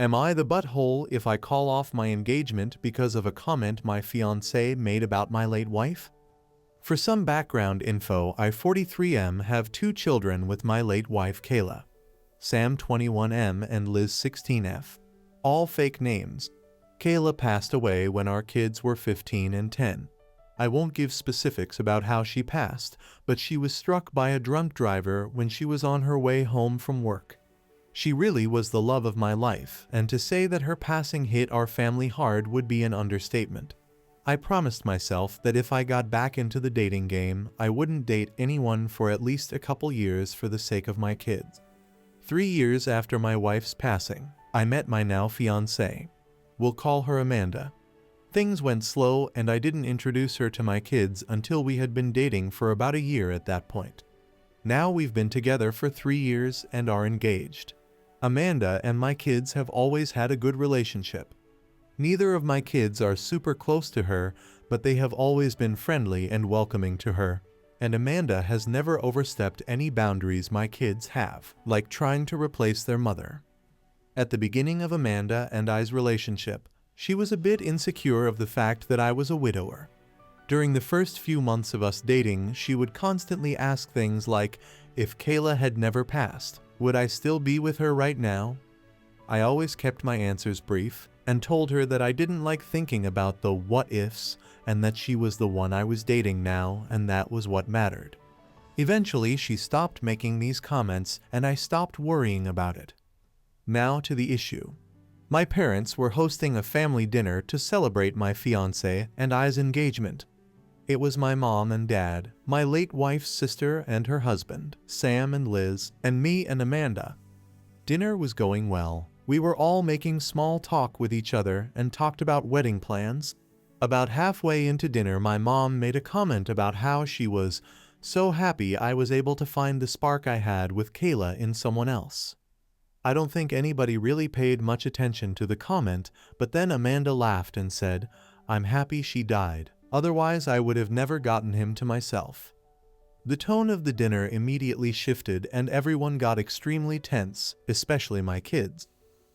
Am I the butthole if I call off my engagement because of a comment my fiancé made about my late wife? For some background info, I 43M have 2 children with my late wife Kayla. Sam 21M and Liz 16F. All fake names. Kayla passed away when our kids were 15 and 10. I won't give specifics about how she passed, but she was struck by a drunk driver when she was on her way home from work. She really was the love of my life, and to say that her passing hit our family hard would be an understatement. I promised myself that if I got back into the dating game, I wouldn't date anyone for at least a couple years for the sake of my kids. 3 years after my wife's passing, I met my now fiancée. We'll call her Amanda. Things went slow and I didn't introduce her to my kids until we had been dating for about a year at that point. Now we've been together for 3 years and are engaged. Amanda and my kids have always had a good relationship. Neither of my kids are super close to her, but they have always been friendly and welcoming to her. And Amanda has never overstepped any boundaries my kids have, like trying to replace their mother. At the beginning of Amanda and I's relationship, she was a bit insecure of the fact that I was a widower. During the first few months of us dating, she would constantly ask things like, if Kayla had never passed, would I still be with her right now? I always kept my answers brief and told her that I didn't like thinking about the what-ifs and that she was the one I was dating now and that was what mattered. Eventually, she stopped making these comments and I stopped worrying about it. Now to the issue. My parents were hosting a family dinner to celebrate my fiancé and I's engagement. It was my mom and dad, my late wife's sister and her husband, Sam and Liz, and me and Amanda. Dinner was going well. We were all making small talk with each other and talked about wedding plans. About halfway into dinner, my mom made a comment about how she was so happy I was able to find the spark I had with Kayla in someone else. I don't think anybody really paid much attention to the comment, but then Amanda laughed and said, "I'm happy she died. Otherwise, I would have never gotten him to myself." The tone of the dinner immediately shifted and everyone got extremely tense, especially my kids.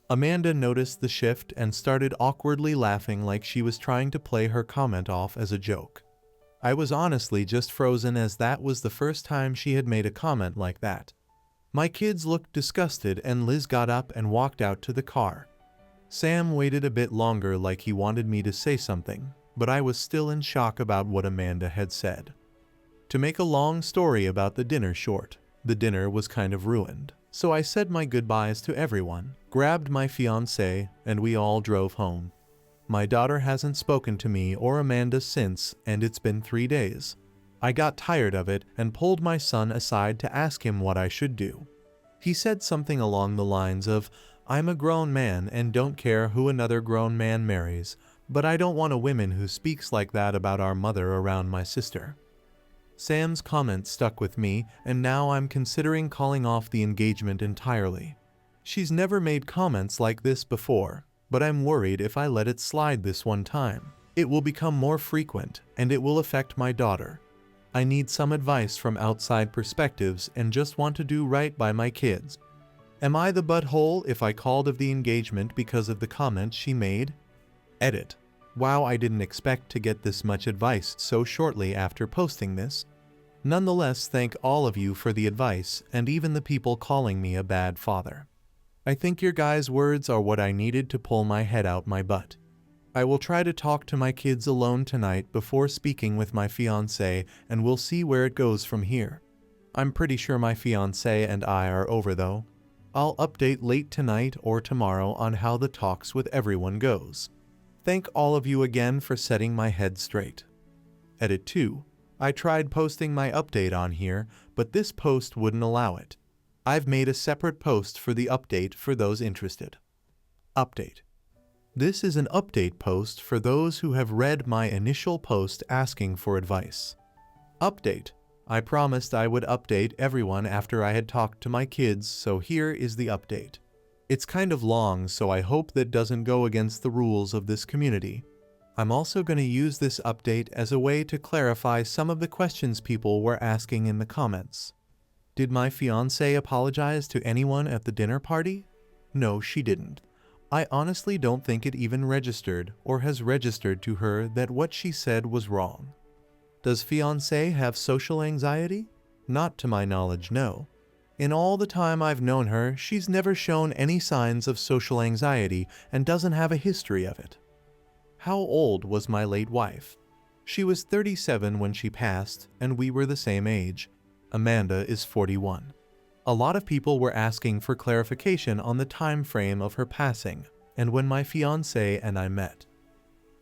Amanda noticed the shift and started awkwardly laughing like she was trying to play her comment off as a joke. I was honestly just frozen as that was the first time she had made a comment like that. My kids looked disgusted and Liz got up and walked out to the car. Sam waited a bit longer like he wanted me to say something, but I was still in shock about what Amanda had said. To make a long story about the dinner short, the dinner was kind of ruined. So I said my goodbyes to everyone, grabbed my fiancé, and we all drove home. My daughter hasn't spoken to me or Amanda since, and it's been 3 days. I got tired of it and pulled my son aside to ask him what I should do. He said something along the lines of, "I'm a grown man and don't care who another grown man marries, but I don't want a woman who speaks like that about our mother around my sister." Sam's comment stuck with me, and now I'm considering calling off the engagement entirely. She's never made comments like this before, but I'm worried if I let it slide this one time, it will become more frequent and it will affect my daughter. I need some advice from outside perspectives and just want to do right by my kids. Am I the butthole if I called off the engagement because of the comment she made? Edit. Wow, I didn't expect to get this much advice so shortly after posting this. Nonetheless, thank all of you for the advice and even the people calling me a bad father. I think your guys' words are what I needed to pull my head out my butt. I will try to talk to my kids alone tonight before speaking with my fiancé and we'll see where it goes from here. I'm pretty sure my fiancé and I are over though. I'll update late tonight or tomorrow on how the talks with everyone goes. Thank all of you again for setting my head straight. Edit 2. I tried posting my update on here, but this post wouldn't allow it. I've made a separate post for the update for those interested. Update. This is an update post for those who have read my initial post asking for advice. Update. I promised I would update everyone after I had talked to my kids, so here is the update. It's kind of long, so I hope that doesn't go against the rules of this community. I'm also going to use this update as a way to clarify some of the questions people were asking in the comments. Did my fiancé apologize to anyone at the dinner party? No, she didn't. I honestly don't think it even registered or has registered to her that what she said was wrong. Does Fiancé have social anxiety? Not to my knowledge, no. In all the time I've known her, she's never shown any signs of social anxiety and doesn't have a history of it. How old was my late wife? She was 37 when she passed, and we were the same age. Amanda is 41. A lot of people were asking for clarification on the time frame of her passing, and when my fiancé and I met.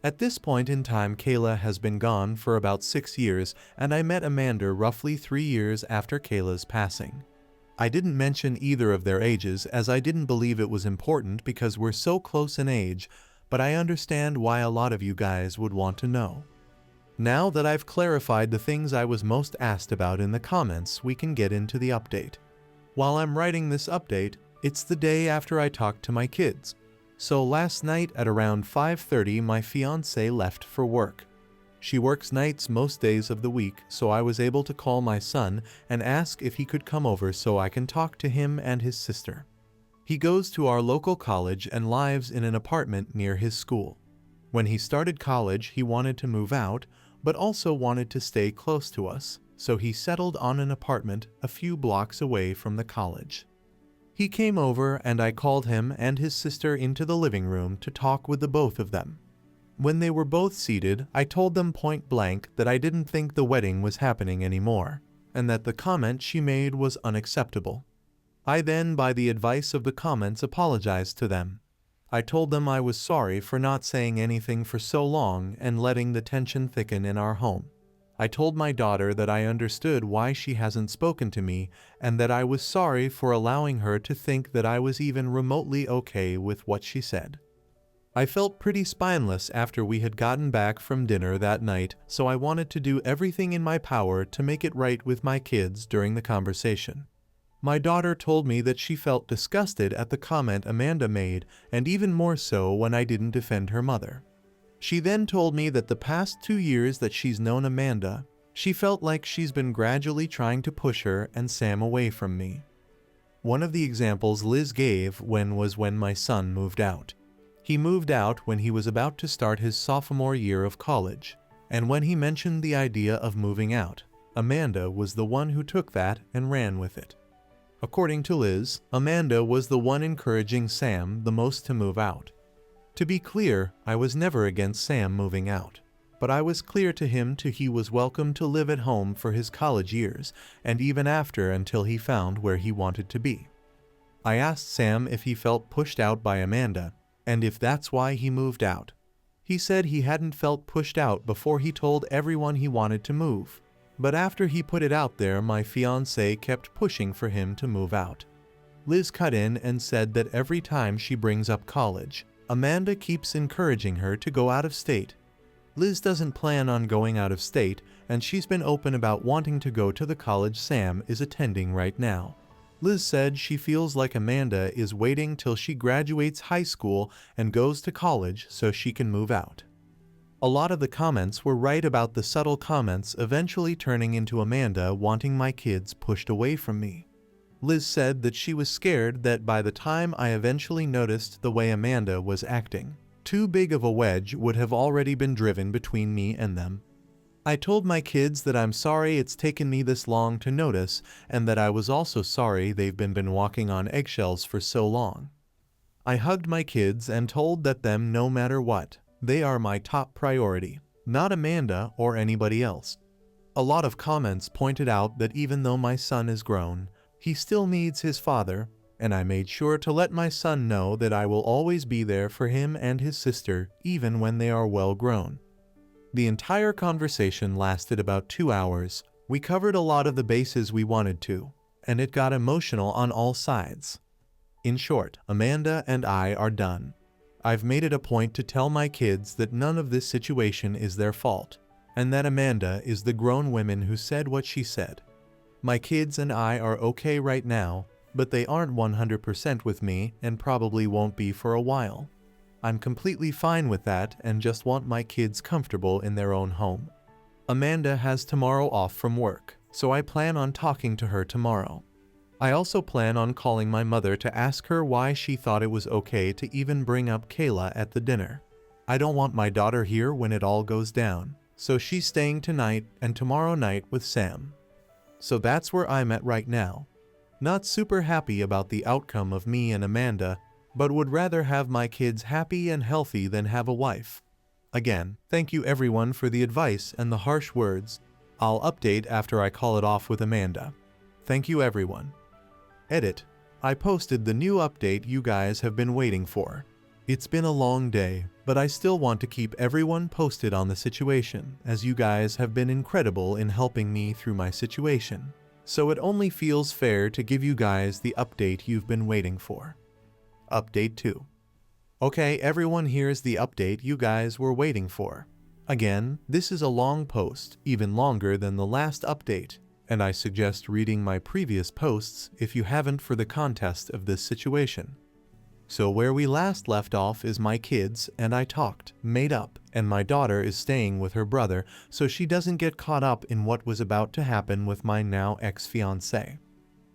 At this point in time, Kayla has been gone for about 6 years, and I met Amanda roughly 3 years after Kayla's passing. I didn't mention either of their ages as I didn't believe it was important because we're so close in age, but I understand why a lot of you guys would want to know. Now that I've clarified the things I was most asked about in the comments, we can get into the update. While I'm writing this update, it's the day after I talked to my kids. So last night at around 5:30 my fiancé left for work. She works nights most days of the week, so I was able to call my son and ask if he could come over so I can talk to him and his sister. He goes to our local college and lives in an apartment near his school. When he started college, he wanted to move out, but also wanted to stay close to us, so he settled on an apartment a few blocks away from the college. He came over and I called him and his sister into the living room to talk with the both of them. When they were both seated, I told them point blank that I didn't think the wedding was happening anymore, and that the comment she made was unacceptable. I then, by the advice of the comments, apologized to them. I told them I was sorry for not saying anything for so long and letting the tension thicken in our home. I told my daughter that I understood why she hasn't spoken to me and that I was sorry for allowing her to think that I was even remotely okay with what she said. I felt pretty spineless after we had gotten back from dinner that night, so I wanted to do everything in my power to make it right with my kids during the conversation. My daughter told me that she felt disgusted at the comment Amanda made, and even more so when I didn't defend her mother. She then told me that the past 2 years that she's known Amanda, she felt like she's been gradually trying to push her and Sam away from me. One of the examples Liz gave was when my son moved out. He moved out when he was about to start his sophomore year of college, and when he mentioned the idea of moving out, Amanda was the one who took that and ran with it. According to Liz, Amanda was the one encouraging Sam the most to move out. To be clear, I was never against Sam moving out, but I was clear to him he was welcome to live at home for his college years, and even after until he found where he wanted to be. I asked Sam if he felt pushed out by Amanda, and if that's why he moved out. He said he hadn't felt pushed out before he told everyone he wanted to move, but after he put it out there, my fiancé kept pushing for him to move out. Liz cut in and said that every time she brings up college, Amanda keeps encouraging her to go out of state. Liz doesn't plan on going out of state, and she's been open about wanting to go to the college Sam is attending right now. Liz said she feels like Amanda is waiting till she graduates high school and goes to college so she can move out. A lot of the comments were right about the subtle comments eventually turning into Amanda wanting my kids pushed away from me. Liz said that she was scared that by the time I eventually noticed the way Amanda was acting, too big of a wedge would have already been driven between me and them. I told my kids that I'm sorry it's taken me this long to notice, and that I was also sorry they've been walking on eggshells for so long. I hugged my kids and told them no matter what, they are my top priority, not Amanda or anybody else. A lot of comments pointed out that even though my son is grown, he still needs his father, and I made sure to let my son know that I will always be there for him and his sister even when they are well grown. The entire conversation lasted about 2 hours. We covered a lot of the bases we wanted to, and it got emotional on all sides. In short, Amanda and I are done. I've made it a point to tell my kids that none of this situation is their fault, and that Amanda is the grown woman who said what she said. My kids and I are okay right now, but they aren't 100% with me and probably won't be for a while. I'm completely fine with that and just want my kids comfortable in their own home. Amanda has tomorrow off from work, so I plan on talking to her tomorrow. I also plan on calling my mother to ask her why she thought it was okay to even bring up Kayla at the dinner. I don't want my daughter here when it all goes down, so she's staying tonight and tomorrow night with Sam. So that's where I'm at right now. Not super happy about the outcome of me and Amanda, but would rather have my kids happy and healthy than have a wife. Again, thank you everyone for the advice and the harsh words. I'll update after I call it off with Amanda. Thank you everyone. Edit. I posted the new update you guys have been waiting for. It's been a long day, but I still want to keep everyone posted on the situation, as you guys have been incredible in helping me through my situation. So it only feels fair to give you guys the update you've been waiting for. Update 2. Okay, everyone, here's the update you guys were waiting for. Again, this is a long post, even longer than the last update, and I suggest reading my previous posts if you haven't for the context of this situation. So where we last left off is my kids and I talked, made up, and my daughter is staying with her brother so she doesn't get caught up in what was about to happen with my now ex-fiancé.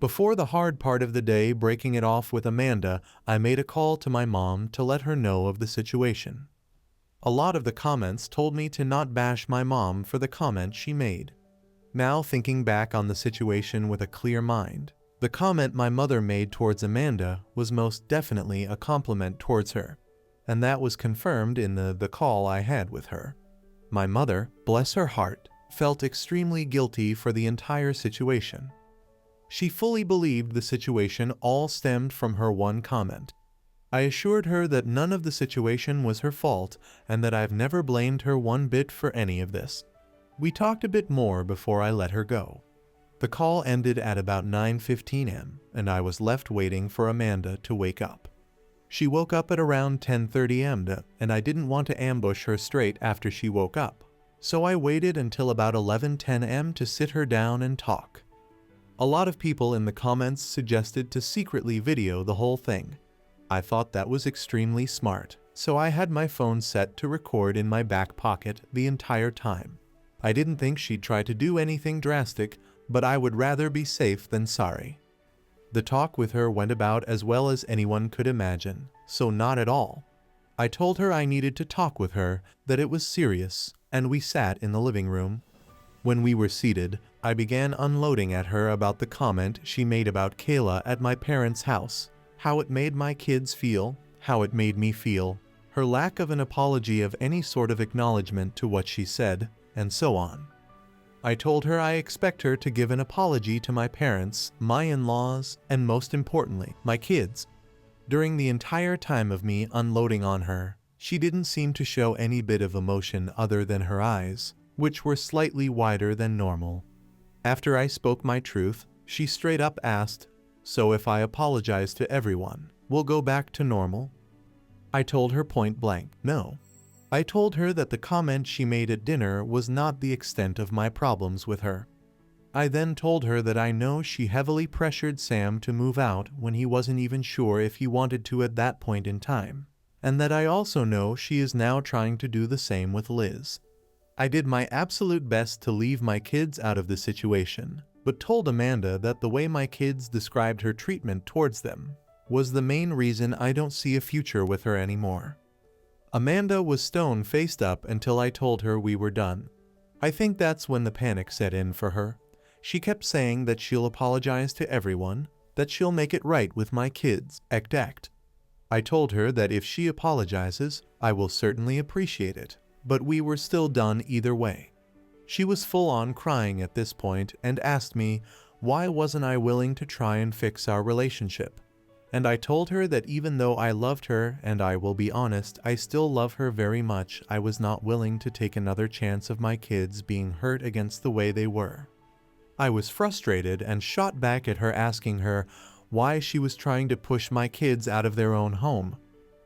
Before the hard part of the day breaking it off with Amanda, I made a call to my mom to let her know of the situation. A lot of the comments told me to not bash my mom for the comment she made. Now thinking back on the situation with a clear mind, the comment my mother made towards Amanda was most definitely a compliment towards her, and that was confirmed in the call I had with her. My mother, bless her heart, felt extremely guilty for the entire situation. She fully believed the situation all stemmed from her one comment. I assured her that none of the situation was her fault and that I've never blamed her one bit for any of this. We talked a bit more before I let her go. The call ended at about 9:15 am, and I was left waiting for Amanda to wake up. She woke up at around 10:30 am, and I didn't want to ambush her straight after she woke up, so I waited until about 11:10 am to sit her down and talk. A lot of people in the comments suggested to secretly video the whole thing. I thought that was extremely smart, so I had my phone set to record in my back pocket the entire time. I didn't think she'd try to do anything drastic, but I would rather be safe than sorry. The talk with her went about as well as anyone could imagine, so not at all. I told her I needed to talk with her, that it was serious, and we sat in the living room. When we were seated, I began unloading at her about the comment she made about Kayla at my parents' house, how it made my kids feel, how it made me feel, her lack of an apology of any sort of acknowledgement to what she said, and so on. I told her I expect her to give an apology to my parents, my in-laws, and most importantly, my kids. During the entire time of me unloading on her, she didn't seem to show any bit of emotion other than her eyes, which were slightly wider than normal. After I spoke my truth, she straight up asked, "So if I apologize to everyone, we'll go back to normal?" I told her point blank, no. I told her that the comment she made at dinner was not the extent of my problems with her. I then told her that I know she heavily pressured Sam to move out when he wasn't even sure if he wanted to at that point in time, and that I also know she is now trying to do the same with Liz. I did my absolute best to leave my kids out of the situation, but told Amanda that the way my kids described her treatment towards them was the main reason I don't see a future with her anymore. Amanda was stone-faced up until I told her we were done. I think that's when the panic set in for her. She kept saying that she'll apologize to everyone, that she'll make it right with my kids, act. I told her that if she apologizes, I will certainly appreciate it, but we were still done either way. She was full-on crying at this point and asked me, why wasn't I willing to try and fix our relationship? And I told her that even though I loved her, and I will be honest, I still love her very much, I was not willing to take another chance of my kids being hurt against the way they were. I was frustrated and shot back at her asking her why she was trying to push my kids out of their own home,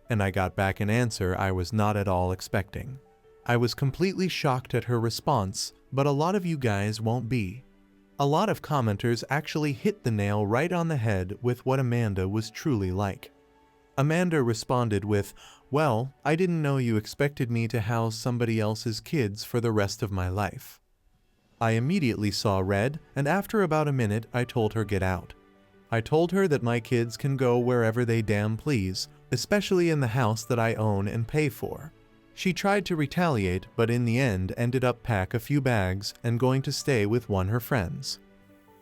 and I got back an answer I was not at all expecting. I was completely shocked at her response, but a lot of you guys won't be. A lot of commenters actually hit the nail right on the head with what Amanda was truly like. Amanda responded with, "Well, I didn't know you expected me to house somebody else's kids for the rest of my life." I immediately saw red, and after about a minute I told her get out. I told her that my kids can go wherever they damn please, especially in the house that I own and pay for. She tried to retaliate, but in the end ended up pack a few bags and going to stay with one her friends.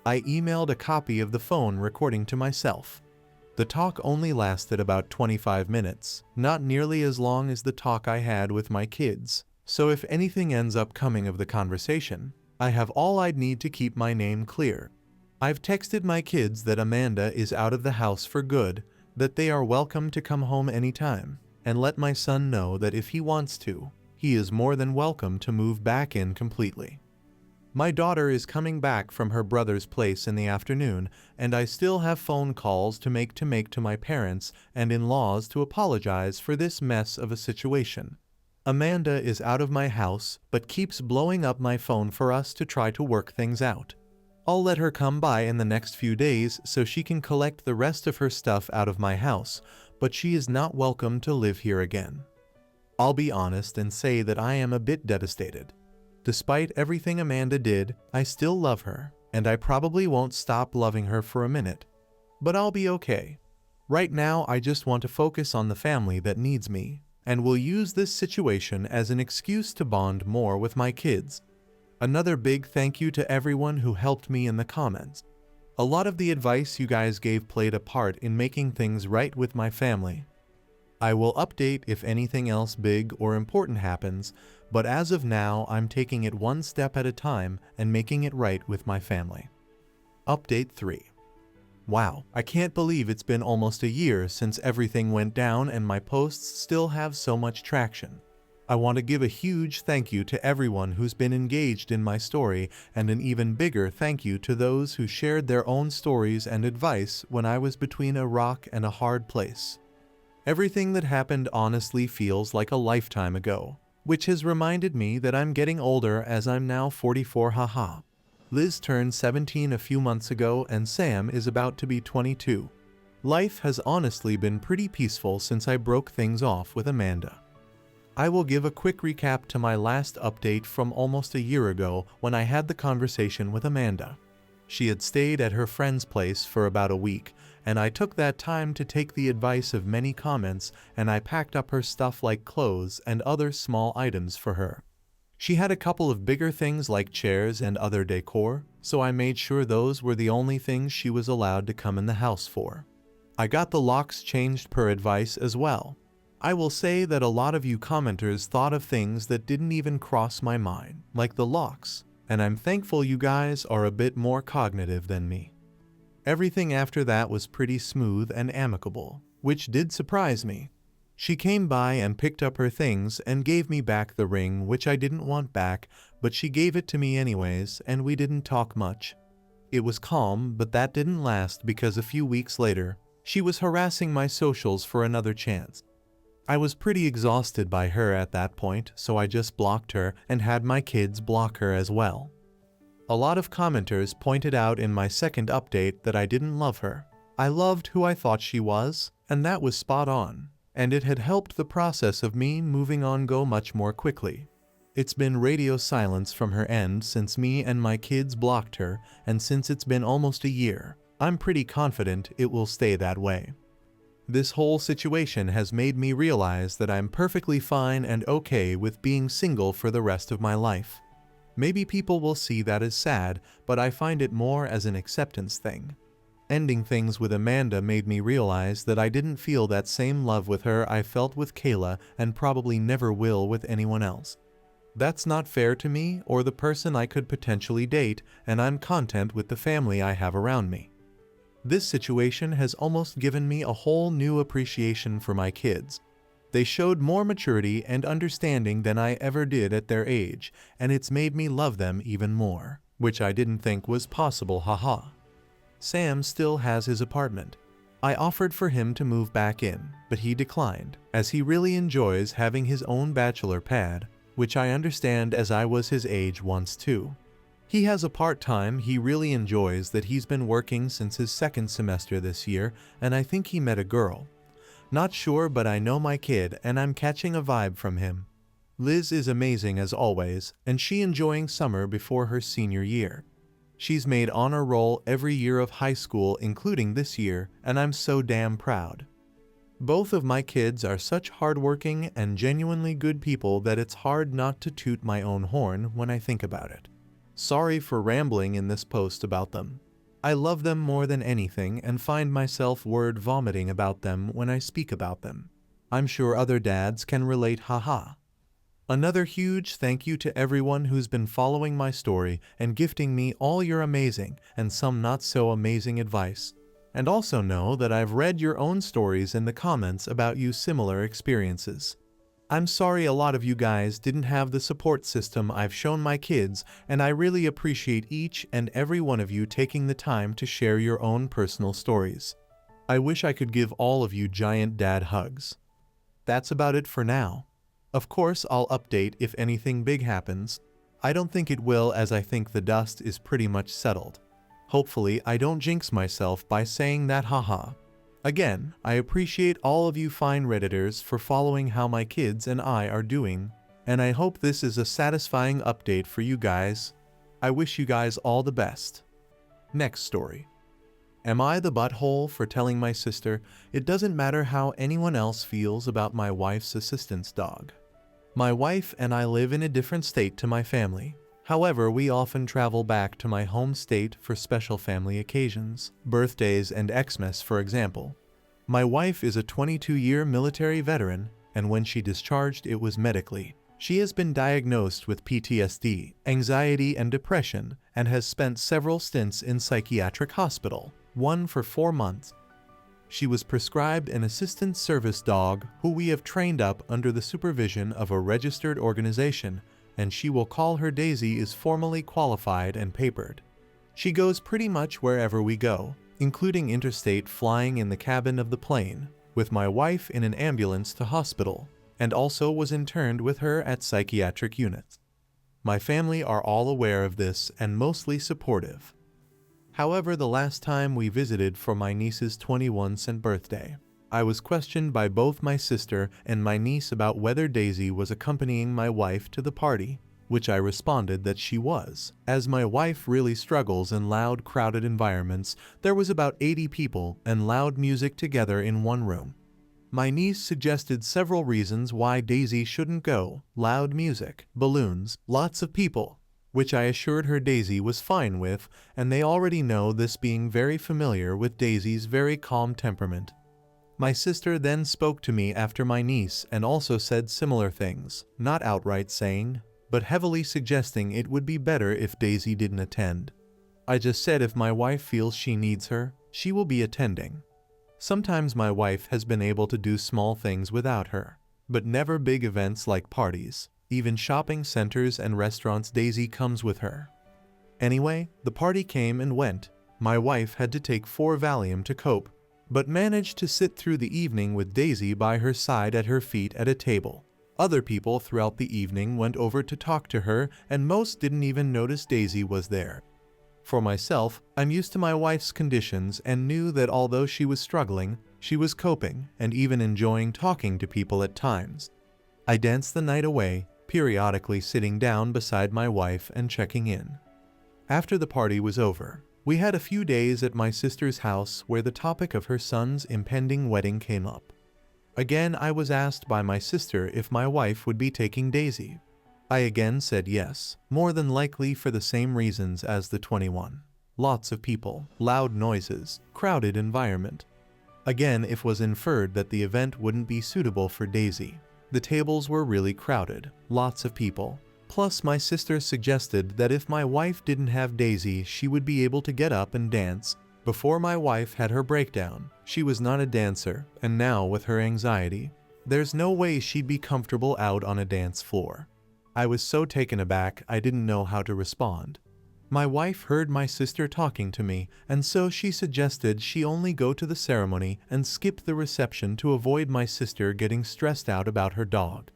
I emailed a copy of the phone recording to myself. The talk only lasted about 25 minutes, not nearly as long as the talk I had with my kids, so if anything ends up coming of the conversation, I have all I'd need to keep my name clear. I've texted my kids that Amanda is out of the house for good, that they are welcome to come home anytime, and let my son know that if he wants to, he is more than welcome to move back in completely. My daughter is coming back from her brother's place in the afternoon, and I still have phone calls to make to my parents and in-laws to apologize for this mess of a situation. Amanda is out of my house, but keeps blowing up my phone for us to try to work things out. I'll let her come by in the next few days so she can collect the rest of her stuff out of my house, but she is not welcome to live here again. I'll be honest and say that I am a bit devastated. Despite everything Amanda did, I still love her, and I probably won't stop loving her for a minute. But I'll be okay. Right now, I just want to focus on the family that needs me, and will use this situation as an excuse to bond more with my kids. Another big thank you to everyone who helped me in the comments. A lot of the advice you guys gave played a part in making things right with my family. I will update if anything else big or important happens, but as of now, I'm taking it one step at a time and making it right with my family. Update 3. Wow, I can't believe it's been almost a year since everything went down and my posts still have so much traction. I want to give a huge thank you to everyone who's been engaged in my story, and an even bigger thank you to those who shared their own stories and advice when I was between a rock and a hard place. Everything that happened honestly feels like a lifetime ago, which has reminded me that I'm getting older as I'm now 44 haha. Liz turned 17 a few months ago and Sam is about to be 22. Life has honestly been pretty peaceful since I broke things off with Amanda. I will give a quick recap to my last update from almost a year ago when I had the conversation with Amanda. She had stayed at her friend's place for about a week, and I took that time to take the advice of many comments and I packed up her stuff like clothes and other small items for her. She had a couple of bigger things like chairs and other decor, so I made sure those were the only things she was allowed to come in the house for. I got the locks changed per advice as well. I will say that a lot of you commenters thought of things that didn't even cross my mind, like the locks, and I'm thankful you guys are a bit more cognitive than me. Everything after that was pretty smooth and amicable, which did surprise me. She came by and picked up her things and gave me back the ring, which I didn't want back, but she gave it to me anyways, and we didn't talk much. It was calm, but that didn't last because a few weeks later, she was harassing my socials for another chance. I was pretty exhausted by her at that point, so I just blocked her and had my kids block her as well. A lot of commenters pointed out in my second update that I didn't love her. I loved who I thought she was, and that was spot on, and it had helped the process of me moving on go much more quickly. It's been radio silence from her end since me and my kids blocked her, and since it's been almost a year, I'm pretty confident it will stay that way. This whole situation has made me realize that I'm perfectly fine and okay with being single for the rest of my life. Maybe people will see that as sad, but I find it more as an acceptance thing. Ending things with Amanda made me realize that I didn't feel that same love with her I felt with Kayla and probably never will with anyone else. That's not fair to me or the person I could potentially date, and I'm content with the family I have around me. This situation has almost given me a whole new appreciation for my kids. They showed more maturity and understanding than I ever did at their age, and it's made me love them even more, which I didn't think was possible, haha. Sam still has his apartment. I offered for him to move back in, but he declined, as he really enjoys having his own bachelor pad, which I understand as I was his age once too. He has a part-time he really enjoys that he's been working since his second semester this year, and I think he met a girl. Not sure, but I know my kid and I'm catching a vibe from him. Liz is amazing as always, and she enjoying summer before her senior year. She's made honor roll every year of high school, including this year, and I'm so damn proud. Both of my kids are such hardworking and genuinely good people that it's hard not to toot my own horn when I think about it. Sorry for rambling in this post about them. I love them more than anything and find myself word vomiting about them when I speak about them. I'm sure other dads can relate, haha. Another huge thank you to everyone who's been following my story and gifting me all your amazing and some not so amazing advice. And also know that I've read your own stories in the comments about you similar experiences. I'm sorry a lot of you guys didn't have the support system I've shown my kids, and I really appreciate each and every one of you taking the time to share your own personal stories. I wish I could give all of you giant dad hugs. That's about it for now. Of course, I'll update if anything big happens. I don't think it will, as I think the dust is pretty much settled. Hopefully, I don't jinx myself by saying that, haha. Again, I appreciate all of you fine Redditors for following how my kids and I are doing, and I hope this is a satisfying update for you guys. I wish you guys all the best. Next story. Am I the butthole for telling my sister it doesn't matter how anyone else feels about my wife's assistant's dog? My wife and I live in a different state to my family. However, we often travel back to my home state for special family occasions, birthdays and Xmas for example. My wife is a 22-year military veteran, and when she discharged it was medically. She has been diagnosed with PTSD, anxiety and depression, and has spent several stints in psychiatric hospital, one for 4 months. She was prescribed an assistant service dog who we have trained up under the supervision of a registered organization, and she will call her Daisy, is formally qualified and papered. She goes pretty much wherever we go, including interstate flying in the cabin of the plane, with my wife in an ambulance to hospital, and also was interned with her at psychiatric units. My family are all aware of this and mostly supportive. However, the last time we visited for my niece's 21st birthday, I was questioned by both my sister and my niece about whether Daisy was accompanying my wife to the party, which I responded that she was. As my wife really struggles in loud, crowded environments, there was about 80 people and loud music together in one room. My niece suggested several reasons why Daisy shouldn't go: loud music, balloons, lots of people, which I assured her Daisy was fine with, and they already know this, being very familiar with Daisy's very calm temperament. My sister then spoke to me after my niece and also said similar things, not outright saying, but heavily suggesting it would be better if Daisy didn't attend. I just said if my wife feels she needs her, she will be attending. Sometimes my wife has been able to do small things without her, but never big events like parties. Even shopping centers and restaurants, Daisy comes with her. Anyway, the party came and went. My wife had to take 4 Valium to cope, but managed to sit through the evening with Daisy by her side at her feet at a table. Other people throughout the evening went over to talk to her, and most didn't even notice Daisy was there. For myself, I'm used to my wife's conditions and knew that although she was struggling, she was coping and even enjoying talking to people at times. I danced the night away, periodically sitting down beside my wife and checking in. After the party was over, we had a few days at my sister's house where the topic of her son's impending wedding came up. Again, I was asked by my sister if my wife would be taking Daisy. I again said yes, more than likely for the same reasons as the 21. Lots of people, loud noises, crowded environment. Again, it was inferred that the event wouldn't be suitable for Daisy. The tables were really crowded, lots of people. Plus, my sister suggested that if my wife didn't have Daisy, she would be able to get up and dance. Before my wife had her breakdown, she was not a dancer, and now with her anxiety, there's no way she'd be comfortable out on a dance floor. I was so taken aback I didn't know how to respond. My wife heard my sister talking to me, and so she suggested she only go to the ceremony and skip the reception to avoid my sister getting stressed out about her dog.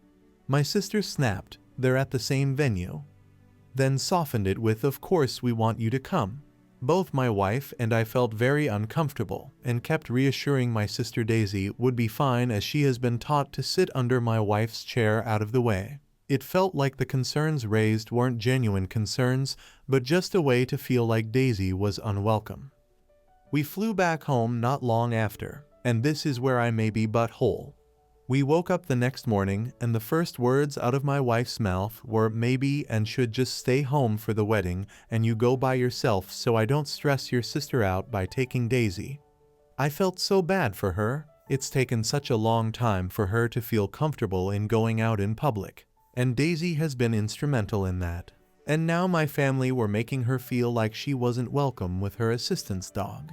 My sister snapped, "They're at the same venue." Then softened it with, "Of course we want you to come." Both my wife and I felt very uncomfortable and kept reassuring my sister Daisy would be fine, as she has been taught to sit under my wife's chair out of the way. It felt like the concerns raised weren't genuine concerns, but just a way to feel like Daisy was unwelcome. We flew back home not long after, and this is where I may be butthole. We woke up the next morning, and the first words out of my wife's mouth were maybe and should just stay home for the wedding and you go by yourself so I don't stress your sister out by taking Daisy. I felt so bad for her. It's taken such a long time for her to feel comfortable in going out in public, and Daisy has been instrumental in that. And now my family were making her feel like she wasn't welcome with her assistant's dog.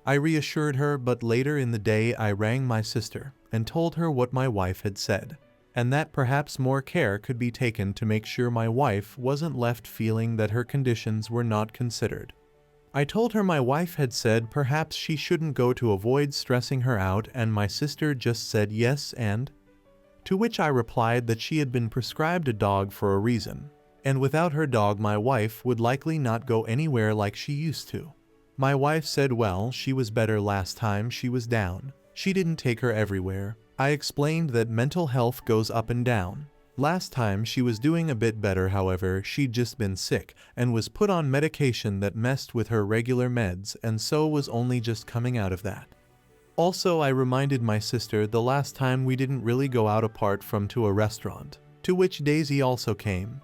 I reassured her, but later in the day I rang my sister and told her what my wife had said, and that perhaps more care could be taken to make sure my wife wasn't left feeling that her conditions were not considered. I told her my wife had said perhaps she shouldn't go to avoid stressing her out, and my sister just said yes, and to which I replied that she had been prescribed a dog for a reason, and without her dog my wife would likely not go anywhere like she used to. My wife said well, she was better last time she was down. She didn't take her everywhere. I explained that mental health goes up and down. Last time she was doing a bit better, however, she'd just been sick and was put on medication that messed with her regular meds, and so was only just coming out of that. Also, I reminded my sister the last time we didn't really go out apart from to a restaurant, to which Daisy also came.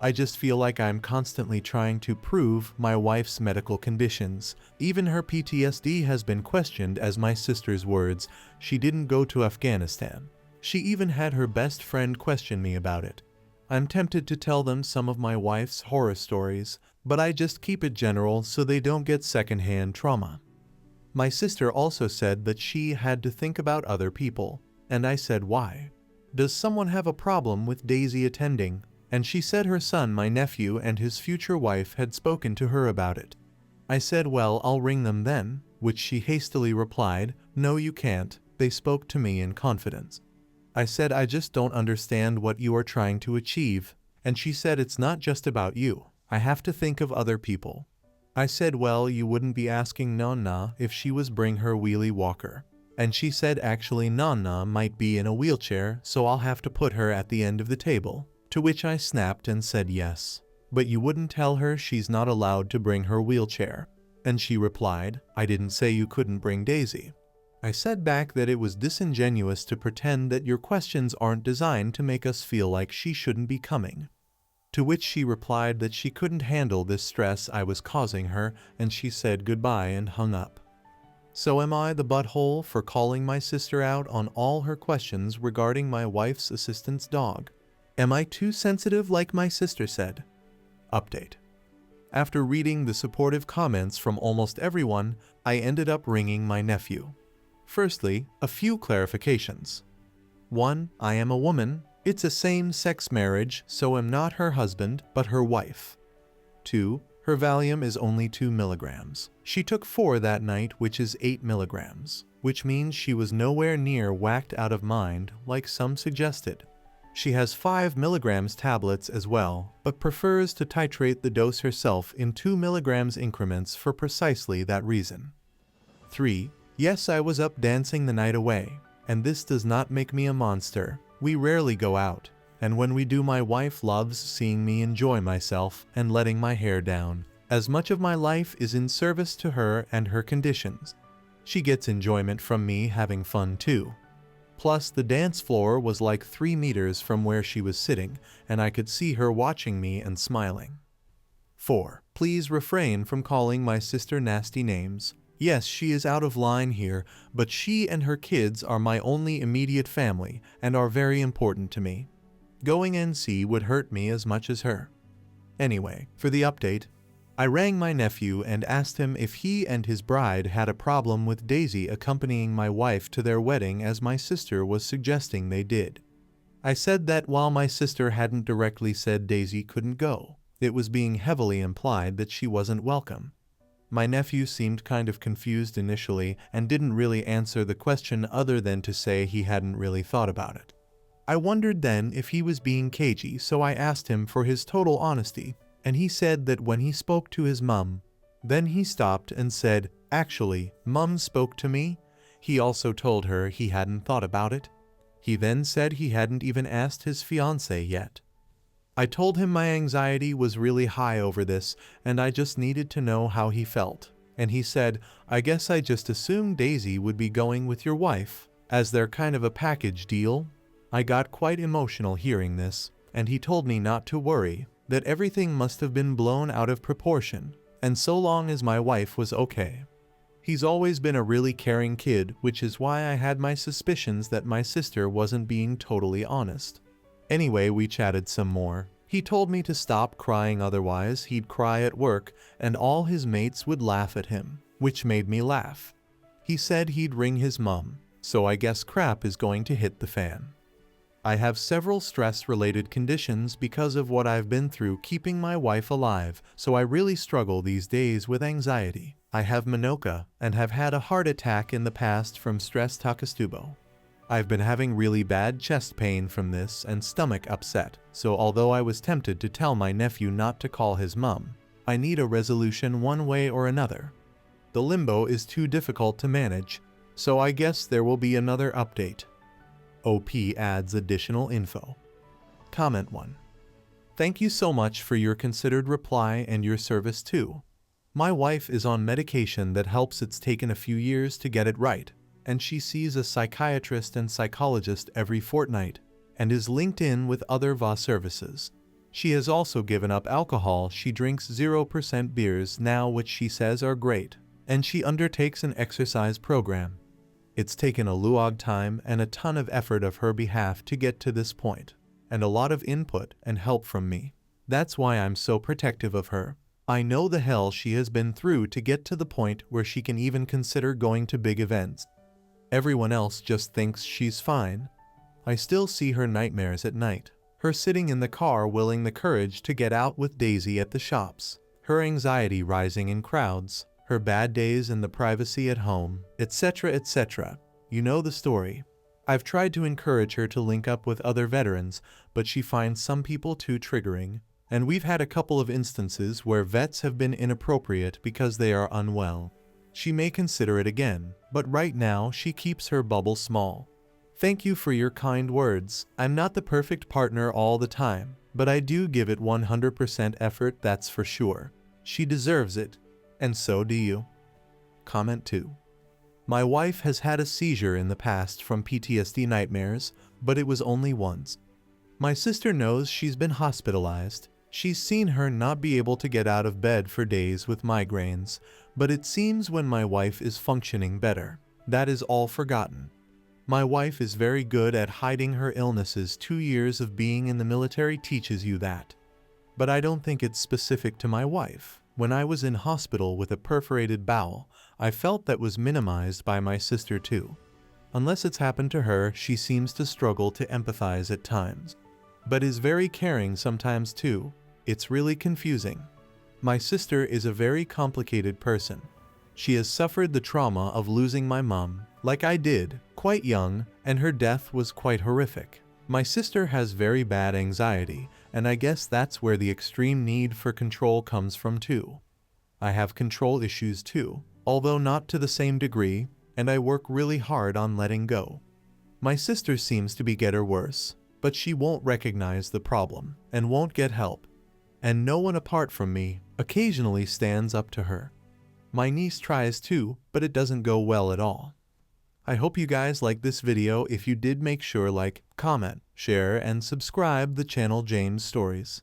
I just feel like I'm constantly trying to prove my wife's medical conditions. Even her PTSD has been questioned, as my sister's words, she didn't go to Afghanistan. She even had her best friend question me about it. I'm tempted to tell them some of my wife's horror stories, but I just keep it general so they don't get secondhand trauma. My sister also said that she had to think about other people, and I said why? Does someone have a problem with Daisy attending? And she said her son, my nephew, and his future wife had spoken to her about it. I said well, I'll ring them then, which she hastily replied, no you can't, they spoke to me in confidence. I said I just don't understand what you are trying to achieve, and she said it's not just about you, I have to think of other people. I said well, you wouldn't be asking Nonna if she was bring her wheelie walker. And she said actually Nonna might be in a wheelchair, so I'll have to put her at the end of the table. To which I snapped and said yes, but you wouldn't tell her she's not allowed to bring her wheelchair. And she replied, I didn't say you couldn't bring Daisy. I said back that it was disingenuous to pretend that your questions aren't designed to make us feel like she shouldn't be coming. To which she replied that she couldn't handle this stress I was causing her, and she said goodbye and hung up. So am I the butthole for calling my sister out on all her questions regarding my wife's assistant's dog? Am I too sensitive like my sister said? Update. After reading the supportive comments from almost everyone, I ended up ringing my nephew. Firstly, a few clarifications. 1. I am a woman. It's a same-sex marriage, so I'm not her husband, but her wife. 2. Her Valium is only 2 milligrams. She took 4 that night, which is 8 milligrams, which means she was nowhere near whacked out of mind like some suggested. She has 5 milligrams tablets as well, but prefers to titrate the dose herself in 2 milligrams increments for precisely that reason. 3. Yes, I was up dancing the night away, and this does not make me a monster. We rarely go out, and when we do my wife loves seeing me enjoy myself and letting my hair down, as much of my life is in service to her and her conditions. She gets enjoyment from me having fun too. Plus, the dance floor was like 3 meters from where she was sitting, and I could see her watching me and smiling. 4. Please refrain from calling my sister nasty names. Yes, she is out of line here, but she and her kids are my only immediate family and are very important to me. Going NC would hurt me as much as her. Anyway, for the update, I rang my nephew and asked him if he and his bride had a problem with Daisy accompanying my wife to their wedding, as my sister was suggesting they did. I said that while my sister hadn't directly said Daisy couldn't go, it was being heavily implied that she wasn't welcome. My nephew seemed kind of confused initially and didn't really answer the question other than to say he hadn't really thought about it. I wondered then if he was being cagey, so I asked him for his total honesty, and he said that when he spoke to his mum, then he stopped and said, actually, Mum spoke to me. He also told her he hadn't thought about it. He then said he hadn't even asked his fiancé yet. I told him my anxiety was really high over this and I just needed to know how he felt. And he said, I guess I just assumed Daisy would be going with your wife, as they're kind of a package deal. I got quite emotional hearing this, and he told me not to worry, that everything must have been blown out of proportion, and so long as my wife was okay. He's always been a really caring kid, which is why I had my suspicions that my sister wasn't being totally honest. Anyway, we chatted some more. He told me to stop crying, otherwise he'd cry at work and all his mates would laugh at him, which made me laugh. He said he'd ring his mom, so I guess crap is going to hit the fan. I have several stress-related conditions because of what I've been through keeping my wife alive, so I really struggle these days with anxiety. I have Minoka and have had a heart attack in the past from stress takastubo. I've been having really bad chest pain from this and stomach upset, so although I was tempted to tell my nephew not to call his mom, I need a resolution one way or another. The limbo is too difficult to manage, so I guess there will be another update. OP adds additional info. Comment 1. Thank you so much for your considered reply and your service too. My wife is on medication that helps. It's taken a few years to get it right, and she sees a psychiatrist and psychologist every fortnight, and is linked in with other VA services. She has also given up alcohol. She drinks 0% beers now, which she says are great, and she undertakes an exercise program. It's taken a long time and a ton of effort of her behalf to get to this point, and a lot of input and help from me. That's why I'm so protective of her. I know the hell she has been through to get to the point where she can even consider going to big events. Everyone else just thinks she's fine. I still see her nightmares at night. Her sitting in the car willing the courage to get out with Daisy at the shops. Her anxiety rising in crowds. Her bad days in the privacy at home, etc., etc. You know the story. I've tried to encourage her to link up with other veterans, but she finds some people too triggering. And we've had a couple of instances where vets have been inappropriate because they are unwell. She may consider it again, but right now she keeps her bubble small. Thank you for your kind words. I'm not the perfect partner all the time, but I do give it 100% effort, that's for sure. She deserves it, and so do you. Comment 2. My wife has had a seizure in the past from PTSD nightmares, but it was only once. My sister knows she's been hospitalized. She's seen her not be able to get out of bed for days with migraines, but it seems when my wife is functioning better, that is all forgotten. My wife is very good at hiding her illnesses. 2 years of being in the military teaches you that. But I don't think it's specific to my wife. When I was in hospital with a perforated bowel, I felt that was minimized by my sister too. Unless it's happened to her, she seems to struggle to empathize at times, but is very caring sometimes too. It's really confusing. My sister is a very complicated person. She has suffered the trauma of losing my mom, like I did, quite young, and her death was quite horrific. My sister has very bad anxiety, and I guess that's where the extreme need for control comes from too. I have control issues too, although not to the same degree, and I work really hard on letting go. My sister seems to be getting worse, but she won't recognize the problem and won't get help. And no one apart from me occasionally stands up to her. My niece tries too, but it doesn't go well at all. I hope you guys liked this video. If you did, make sure like, comment, share, and subscribe the channel James Stories.